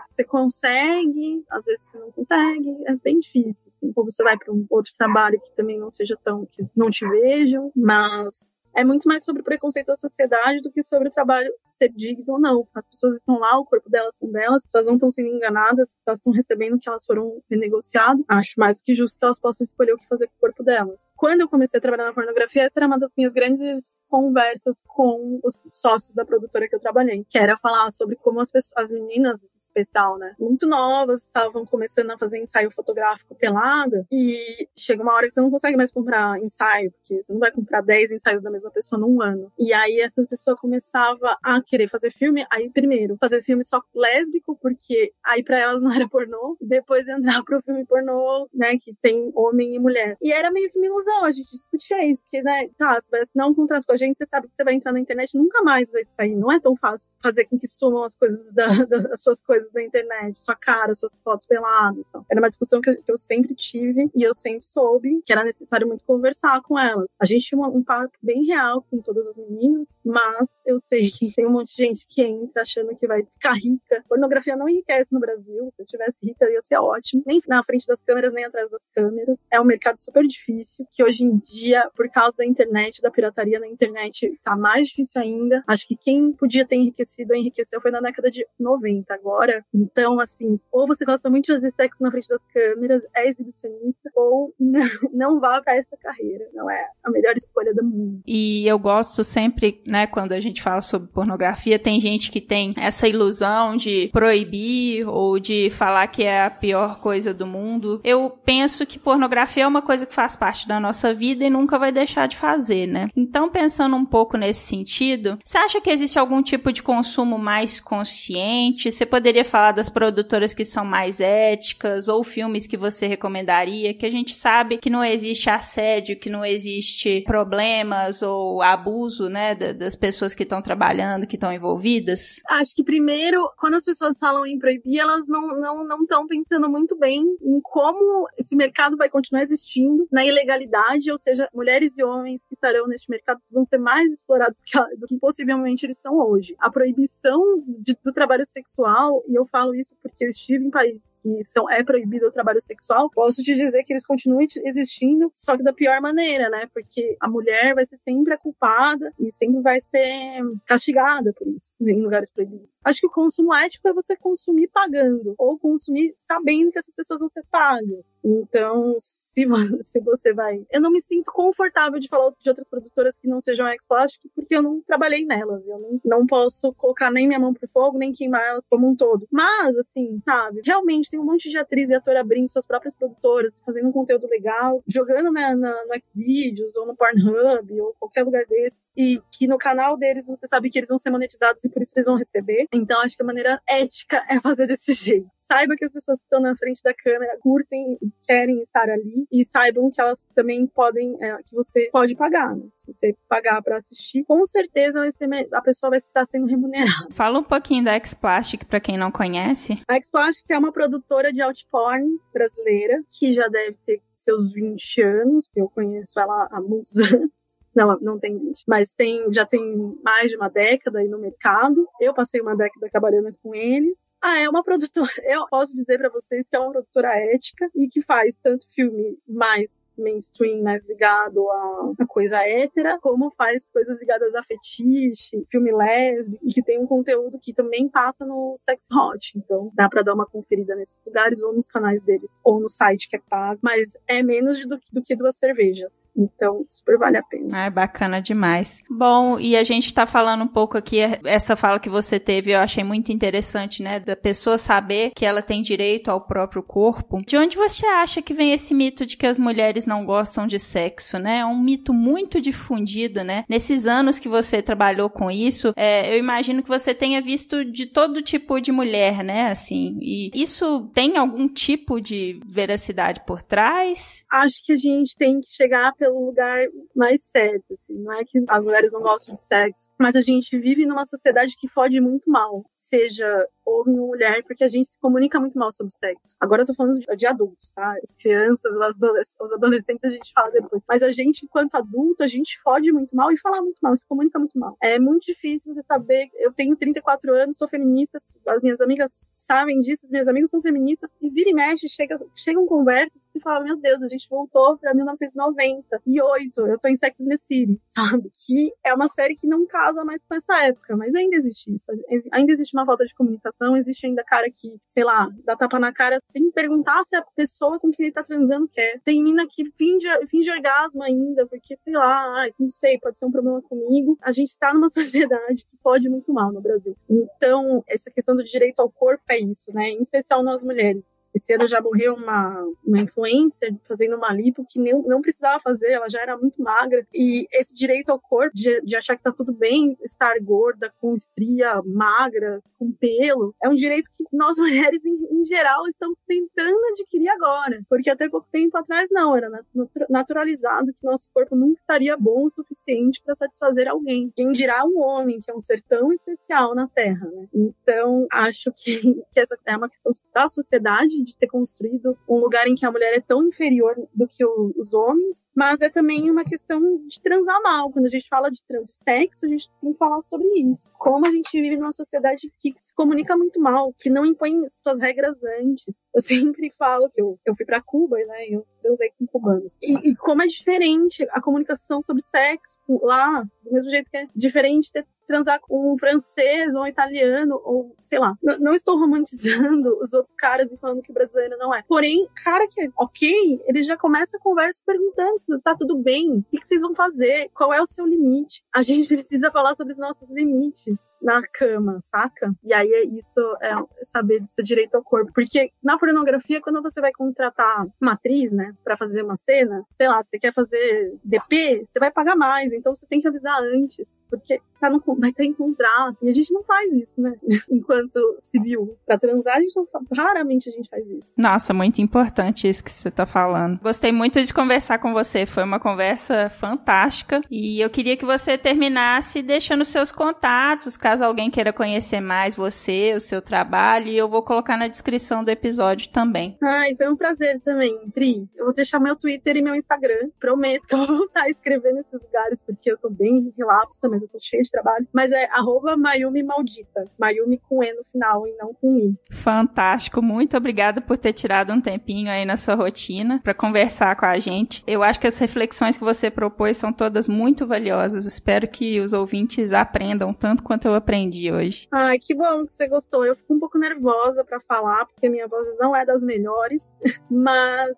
você consegue, às vezes você não consegue, é bem difícil, assim. Ou você vai para um outro trabalho que também não seja que não te vejam, mas é muito mais sobre o preconceito da sociedade do que sobre o trabalho ser digno ou não. As pessoas estão lá, o corpo delas são delas, elas não estão sendo enganadas, elas estão recebendo o que elas foram renegociadas. Acho mais do que justo que elas possam escolher o que fazer com o corpo delas. Quando eu comecei a trabalhar na pornografia, essa era uma das minhas grandes conversas com os sócios da produtora que eu trabalhei, que era falar sobre como as meninas, em especial, né, muito novas, estavam começando a fazer ensaio fotográfico pelada, e chega uma hora que você não consegue mais comprar ensaio, porque você não vai comprar 10 ensaios da mesma pessoa num ano. E aí essa pessoa começava a querer fazer filme, aí primeiro fazer filme só lésbico, porque aí pra elas não era pornô, e depois entrar pro filme pornô, né, que tem homem e mulher. E era meio que uma ilusão, a gente discutia isso, porque, né, tá, você vai assinar um contrato com a gente, você sabe que você vai entrar na internet e nunca mais vai sair. Não é tão fácil fazer com que sumam as coisas as suas coisas da internet, sua cara, suas fotos peladas. Então. Era uma discussão que eu sempre tive e eu sempre soube que era necessário muito conversar com elas. A gente tinha um papo bem real com todas as meninas, mas eu sei que tem um monte de gente que entra achando que vai ficar rica. Pornografia não enriquece no Brasil. Se eu tivesse rica, ia ser ótimo. Nem na frente das câmeras, nem atrás das câmeras. É um mercado super difícil, que hoje em dia, por causa da internet, da pirataria na internet, tá mais difícil ainda. Acho que quem podia ter enriqueceu foi na década de 90 agora. Então, assim, ou você gosta muito de fazer sexo na frente das câmeras, é exibicionista, ou não vá pra essa carreira. Não é a melhor escolha do mundo. E eu gosto sempre, né, quando a gente fala sobre pornografia, tem gente que tem essa ilusão de proibir ou de falar que é a pior coisa do mundo. Eu penso que pornografia é uma coisa que faz parte da nossa vida e nunca vai deixar de fazer, né? Então, pensando um pouco nesse sentido, você acha que existe algum tipo de consumo mais consciente? Você poderia falar das produtoras que são mais éticas ou filmes que você recomendaria, que a gente sabe que não existe assédio, que não existe problemas ou abuso, né, das pessoas que estão trabalhando, que estão envolvidas? Acho que primeiro, quando as pessoas falam em proibir, elas não estão pensando muito bem em como esse mercado vai continuar existindo, na ilegalidade, ou seja, mulheres e homens que estarão neste mercado vão ser mais explorados do que possivelmente eles são hoje. A proibição do trabalho sexual, e eu falo isso porque eu estive em países que é proibido o trabalho sexual, posso te dizer que eles continuam existindo, só que da pior maneira, né? Porque a mulher vai ser sempre a culpada e sempre vai ser castigada por isso, em lugares proibidos. Acho que o consumo ético é você consumir pagando, ou consumir sabendo que essas pessoas vão ser pagas. Então, se você vai eu não me sinto confortável de falar de outras produtoras que não sejam a X-Plastic, porque eu não trabalhei nelas. Eu não posso colocar nem minha mão pro fogo, nem queimar elas como um todo. Mas, assim, sabe? Realmente tem um monte de atriz e ator abrindo suas próprias produtoras, fazendo um conteúdo legal, jogando no Xvideos, ou no Pornhub, ou qualquer lugar desses, e que no canal deles você sabe que eles vão ser monetizados e por isso eles vão receber. Então, acho que a maneira ética é fazer desse jeito. Saiba que as pessoas que estão na frente da câmera curtem e querem estar ali, e saibam que elas também podem, que você pode pagar, né? Se você pagar pra assistir, com certeza a pessoa vai estar sendo remunerada. Fala um pouquinho da X-Plastic pra quem não conhece. A X-Plastic é uma produtora de outporn brasileira, que já deve ter seus 20 anos, que eu conheço ela há muitos anos. Não tem 20, mas já tem mais de uma década aí no mercado. Eu passei uma década trabalhando com eles. É uma produtora, eu posso dizer pra vocês que é uma produtora ética e que faz tanto filme mais mainstream, mais ligado a coisa hétera, como faz coisas ligadas a fetiche, filme lésbico, e que tem um conteúdo que também passa no Sex Hot. Então dá pra dar uma conferida nesses lugares, ou nos canais deles, ou no site que é pago, mas é menos do que 2 cervejas. Então super vale a pena. É bacana demais. Bom, e a gente tá falando um pouco aqui, essa fala que você teve, eu achei muito interessante, né, da pessoa saber que ela tem direito ao próprio corpo. De onde você acha que vem esse mito de que as mulheres não gostam de sexo, né? É um mito muito difundido, né? Nesses anos que você trabalhou com isso, eu imagino que você tenha visto de todo tipo de mulher, né? Assim, e isso tem algum tipo de veracidade por trás? Acho que a gente tem que chegar pelo lugar mais certo, assim. Não é que as mulheres não gostam de sexo, mas a gente vive numa sociedade que fode muito mal. Seja homem ou mulher, porque a gente se comunica muito mal sobre sexo. Agora eu tô falando de adultos, tá? As crianças, os adolescentes a gente fala depois. Mas a gente, enquanto adulto, a gente fode muito mal e fala muito mal, se comunica muito mal. É muito difícil você saber. Eu tenho 34 anos, sou feminista, as minhas amigas sabem disso, as minhas amigas são feministas, e vira e mexe, chegam conversas que você fala, meu Deus, a gente voltou pra 1998, eu tô em Sex and the City, sabe? Que é uma série que não casa mais com essa época, mas ainda existe isso. Ainda existe uma falta de comunicação, existe ainda cara que, sei lá, dá tapa na cara sem perguntar se a pessoa com quem ele tá transando quer. Tem mina que finge orgasmo ainda, porque, sei lá, não sei, pode ser um problema comigo. A gente tá numa sociedade que pode muito mal no Brasil. Então, essa questão do direito ao corpo é isso, né? Em especial nós mulheres. Esse ano já morreu uma influencer fazendo uma lipo que não precisava fazer, ela já era muito magra. E esse direito ao corpo, de achar que tá tudo bem estar gorda, com estria, magra, com pelo, é um direito que nós mulheres, em geral, estamos tentando adquirir agora. Porque até pouco tempo atrás, não, era naturalizado que nosso corpo nunca estaria bom o suficiente para satisfazer alguém. Quem dirá um homem, que é um ser tão especial na Terra, né? Então, acho que essa é uma questão da sociedade, de ter construído um lugar em que a mulher é tão inferior do que os homens, mas é também uma questão de transar mal. Quando a gente fala de sexo, a gente tem que falar sobre isso. Como a gente vive numa sociedade que se comunica muito mal, que não impõe suas regras antes. Eu sempre falo que eu fui pra Cuba, né, e eu transei com cubanos. E como é diferente a comunicação sobre sexo lá, do mesmo jeito que é diferente ter transar com um francês ou um italiano, ou sei lá. Não estou romantizando os outros caras e falando que o brasileiro não é. Porém, cara que é ok, ele já começa a conversa perguntando se tá tudo bem, o que vocês vão fazer, qual é o seu limite. A gente precisa falar sobre os nossos limites na cama, saca? E aí isso é saber do seu direito ao corpo. Porque na pornografia, quando você vai contratar uma atriz, né, pra fazer uma cena, sei lá, você quer fazer DP, você vai pagar mais, então você tem que avisar antes, porque vai estar em contrato. E a gente não faz isso, né? Enquanto civil. Pra transar, raramente a gente faz isso. Nossa, muito importante isso que você tá falando. Gostei muito de conversar com você. Foi uma conversa fantástica. E eu queria que você terminasse deixando seus contatos, caso alguém queira conhecer mais você, o seu trabalho. E eu vou colocar na descrição do episódio também. Ai, foi um prazer também, Pri. Eu vou deixar meu Twitter e meu Instagram. Prometo que eu vou voltar a escrever nesses lugares, porque eu tô bem relapsa, mas eu tô cheia de trabalho, mas é @Mayumi Maldita, Mayumi com E no final e não com I. Fantástico, muito obrigada por ter tirado um tempinho aí na sua rotina para conversar com a gente. Eu acho que as reflexões que você propôs são todas muito valiosas, espero que os ouvintes aprendam tanto quanto eu aprendi hoje. Ai, que bom que você gostou. Eu fico um pouco nervosa para falar, porque minha voz não é das melhores, mas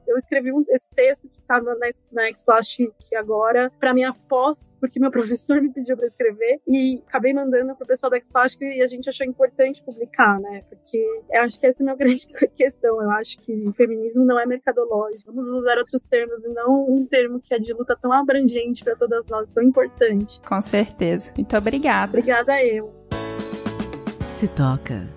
Eu escrevi esse texto que estava na Explastic agora, para minha pós, porque meu professor me pediu para escrever, e acabei mandando pro pessoal da Explastic e a gente achou importante publicar, né? Porque eu acho que essa é a minha grande questão. Eu acho que o feminismo não é mercadológico. Vamos usar outros termos e não um termo que é de luta tão abrangente para todas nós, tão importante. Com certeza. Muito obrigada. Obrigada eu. Se toca.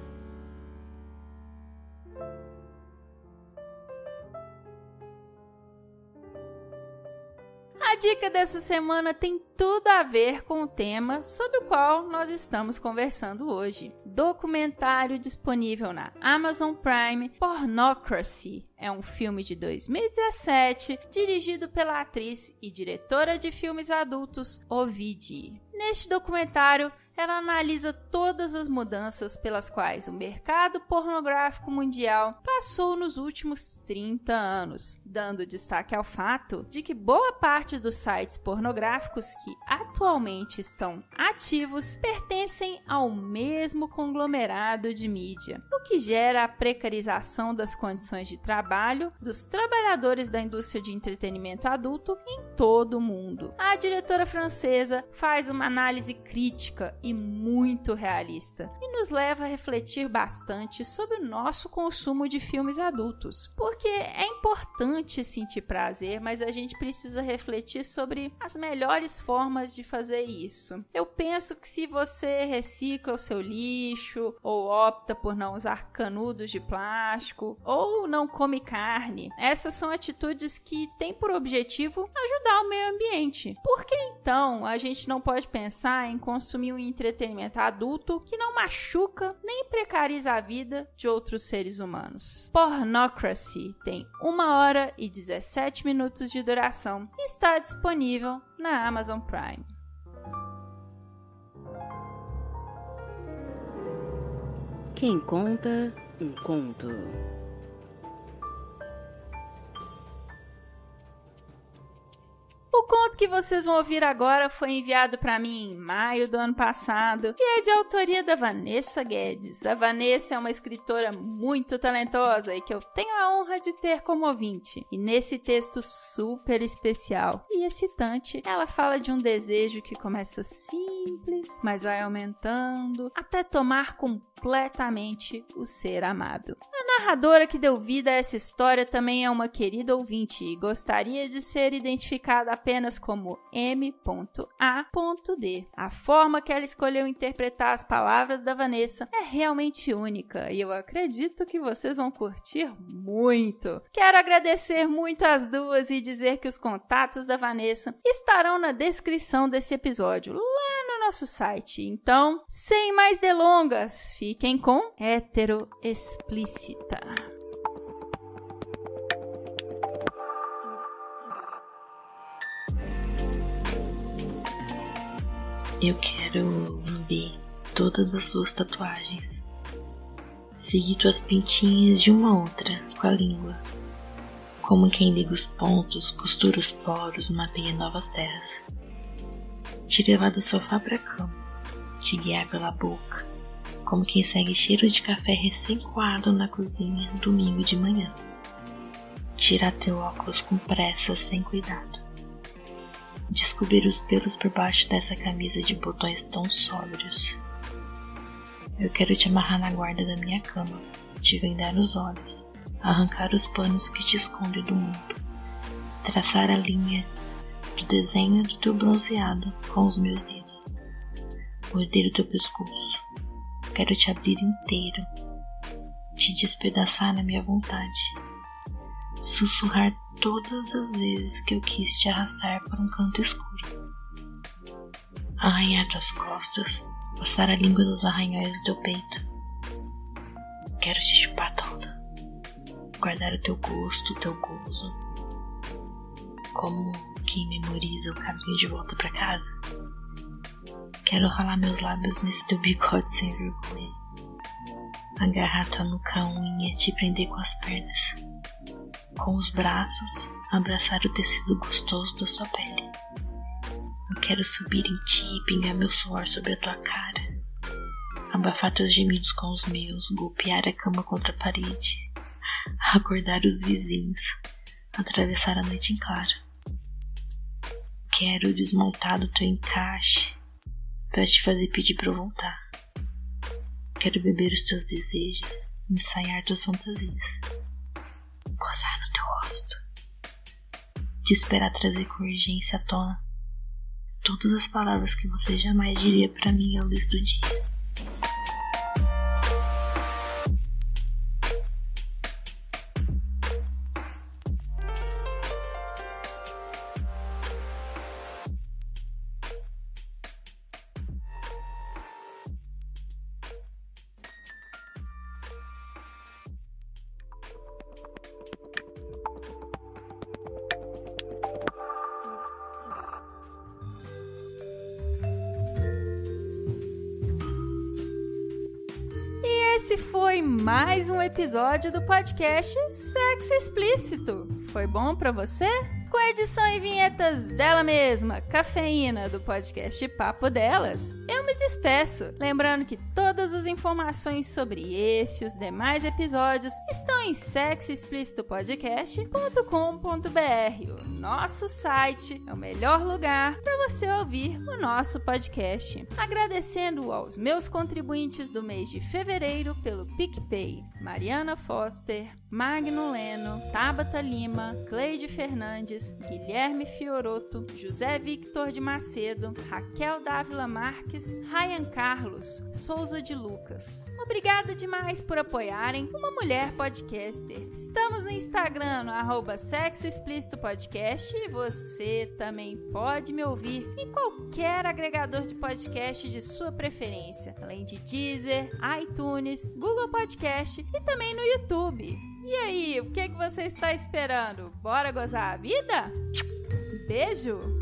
A dica dessa semana tem tudo a ver com o tema sobre o qual nós estamos conversando hoje. Documentário disponível na Amazon Prime, Pornocracy. É um filme de 2017, dirigido pela atriz e diretora de filmes adultos, Ovidie. Neste documentário, ela analisa todas as mudanças pelas quais o mercado pornográfico mundial passou nos últimos 30 anos, dando destaque ao fato de que boa parte dos sites pornográficos que atualmente estão ativos pertencem ao mesmo conglomerado de mídia, o que gera a precarização das condições de trabalho dos trabalhadores da indústria de entretenimento adulto em todo o mundo. A diretora francesa faz uma análise crítica e muito realista e nos leva a refletir bastante sobre o nosso consumo de filmes adultos, porque é importante sentir prazer, mas a gente precisa refletir sobre as melhores formas de fazer isso. Eu penso que se você recicla o seu lixo, ou opta por não usar canudos de plástico, ou não come carne, essas são atitudes que têm por objetivo ajudar o meio ambiente. Por que então a gente não pode pensar em consumir um entretenimento adulto que não machuca nem precariza a vida de outros seres humanos? Pornocracy tem 1 hora e 17 minutos de duração e está disponível na Amazon Prime. Quem conta um conto. O conto que vocês vão ouvir agora foi enviado para mim em maio do ano passado e é de autoria da Vanessa Guedes. A Vanessa é uma escritora muito talentosa e que eu tenho a honra de ter como ouvinte. E nesse texto super especial e excitante, ela fala de um desejo que começa simples, mas vai aumentando até tomar completamente o ser amado. A narradora que deu vida a essa história também é uma querida ouvinte e gostaria de ser identificada apenas como M.A.D. A forma que ela escolheu interpretar as palavras da Vanessa é realmente única e eu acredito que vocês vão curtir muito. Quero agradecer muito às duas e dizer que os contatos da Vanessa estarão na descrição desse episódio, lá no nosso site. Então, sem mais delongas, fiquem com Hétero Explícita. Eu quero lamber todas as suas tatuagens, seguir tuas pintinhas de uma a outra com a língua, como quem liga os pontos, costura os poros, mapeia novas terras. Te levar do sofá pra cama, te guiar pela boca, como quem segue cheiro de café recém-coado na cozinha domingo de manhã. Tirar teu óculos com pressa, sem cuidado. Descobrir os pelos por baixo dessa camisa de botões tão sóbrios. Eu quero te amarrar na guarda da minha cama, te vendar os olhos, arrancar os panos que te escondem do mundo, traçar a linha do desenho do teu bronzeado com os meus dedos, morder o teu pescoço. Quero te abrir inteiro, te despedaçar na minha vontade, sussurrar todas as vezes que eu quis te arrastar para um canto escuro, arranhar tuas costas, passar a língua nos arranhóis do teu peito. Quero te chupar toda, guardar o teu gosto, o teu gozo, como quem memoriza o caminho de volta para casa. Quero ralar meus lábios nesse teu bigode sem vergonha, agarrar tua nuca unha, te prender com as pernas, com os braços, abraçar o tecido gostoso da sua pele. Eu quero subir em ti e pingar meu suor sobre a tua cara, abafar teus gemidos com os meus, golpear a cama contra a parede, acordar os vizinhos, atravessar a noite em claro. Quero desmontar do teu encaixe pra te fazer pedir pra eu voltar. Quero beber os teus desejos, ensaiar tuas fantasias, gozar no teu rosto, te esperar trazer com urgência à tona todas as palavras que você jamais diria pra mim à luz do dia. Esse foi mais um episódio do podcast Sexo Explícito. Foi bom pra você? Com edição e vinhetas dela mesma, Cafeína, do podcast Papo Delas, eu me despeço. Lembrando que todas as informações sobre esse e os demais episódios estão em sexoexplicitopodcast.com.br. O nosso site é o melhor lugar para você ouvir o nosso podcast. Agradecendo aos meus contribuintes do mês de fevereiro pelo PicPay: Mariana Foster, Magno Leno, Tabata Lima, Cleide Fernandes, Guilherme Fioroto, José Victor de Macedo, Raquel Dávila Marques, Ryan Carlos, Souza de Lucas. Obrigada demais por apoiarem uma mulher podcaster. Estamos no Instagram, no @Sexo Explícito Podcast, e você também pode me ouvir em qualquer agregador de podcast de sua preferência, além de Deezer, iTunes, Google Podcast e também no YouTube. E aí, o que você está esperando? Bora gozar a vida? Beijo!